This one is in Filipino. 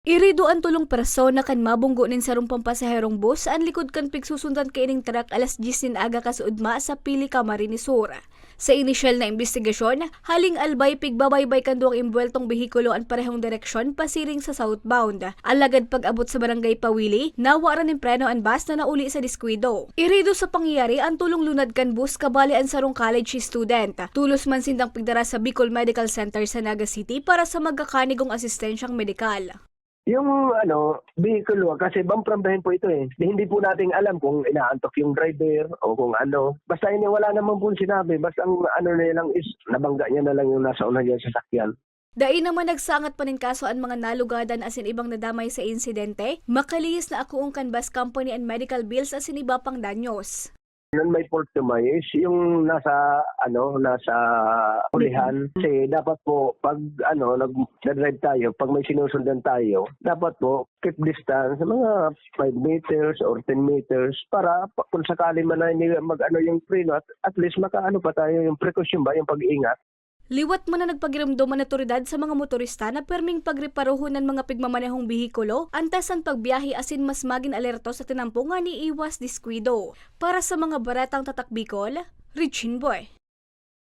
Irido ang tulong persona kan mabunggo nin sarong pampasaherong bus saan likod kan pigsusundan kaining truck alas 10 aga kasuudma sa Pili Camarines Sur. Sa inisyal na investigasyon, haling albay pigbabaybay kan duwang imbueltong behikulo ang parehong direksyon pasiring sa southbound. Alagad pag-abot sa barangay Pawili, nawa ran ng preno ang bus na nauli sa diskwido. Irido sa pangyayari ang tulong lunad kan bus kabali ang sarong college student. Tulos man sindang pigdara sa Bicol Medical Center sa Naga City para sa magkakanigong asistensyang medikal. Yung vehicle kasi bamprambahin po ito eh. Hindi po natin alam kung inaantok yung driver o kung ano. Basta ini wala naman po sinabi. Basta ang na lang is nabangga niya na lang yung nasa una niya sasakyan. Dai naman nagsangat pa nin kaso ang mga nalugadan asin ibang nadamay sa insidente, makalihis na akuong kan bus company and medical bills asin iba pang danyos. Nun may fault naman is yung nasa ulihan. Kasi dapat po pag nag-drive tayo, pag may sinusundan tayo, dapat po keep distance mga 5 meters or 10 meters para kung sakali man na hindi yung preno at least makaano pa tayo yung precaution ba, yung pag-iingat. Liwat man na nagpagiramdom ang otoridad sa mga motorista na perming pagreparohon ng mga pigmamanehong behikulo, antas ang pagbiyahe asin mas maging alerto sa tinampungan ni iwas diskwido. Para sa mga baratang tatak Bicol, Richin Boy.